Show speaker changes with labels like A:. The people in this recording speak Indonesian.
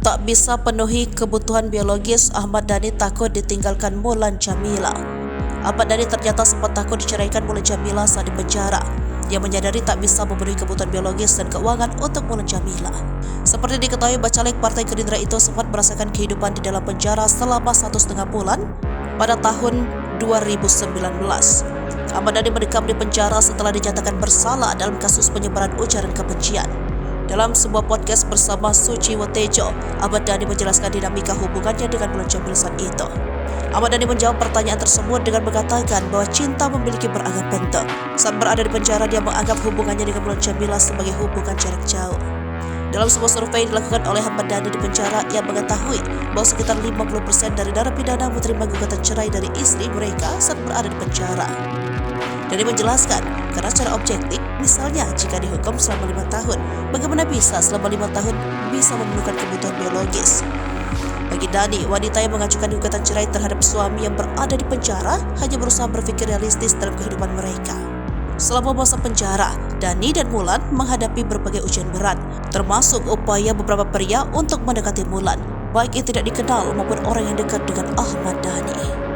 A: Tak bisa penuhi kebutuhan biologis, Ahmad Dhani takut ditinggalkan Mulan Jamila. Ahmad Dhani ternyata sempat takut diceraikan Mulan Jamila saat di penjara. Dia menyadari tak bisa memenuhi kebutuhan biologis dan keuangan untuk Mulan Jamila. Seperti diketahui, bacalek Partai Gerindra itu sempat merasakan kehidupan di dalam penjara selama 1,5 bulan pada tahun 2019. Ahmad Dhani mendekam di penjara setelah dinyatakan bersalah dalam kasus penyebaran ujaran kebencian. Dalam sebuah podcast bersama Suci Wotejo, Ahmad Dhani menjelaskan dinamika hubungannya dengan Mulan Jamila saat itu. Ahmad Dhani menjawab pertanyaan tersebut dengan mengatakan bahwa cinta memiliki beragam bentuk. Saat berada di penjara, dia menganggap hubungannya dengan Mulan Jamila sebagai hubungan jarak jauh. Dalam sebuah survei dilakukan oleh Ahmad Dhani di penjara, ia mengetahui bahwa sekitar 50% dari narapidana menerima gugatan cerai dari istri mereka saat berada di penjara. Dhani menjelaskan, karena secara objektif, misalnya jika dihukum selama 5 tahun, bagaimana bisa selama 5 tahun bisa memenuhi kebutuhan biologis? Bagi Dhani, wanita yang mengajukan gugatan cerai terhadap suami yang berada di penjara hanya berusaha berpikir realistis dalam kehidupan mereka. Selama masa penjara, Dhani dan Mulan menghadapi berbagai ujian berat, termasuk upaya beberapa pria untuk mendekati Mulan, baik yang tidak dikenal maupun orang yang dekat dengan Ahmad Dhani.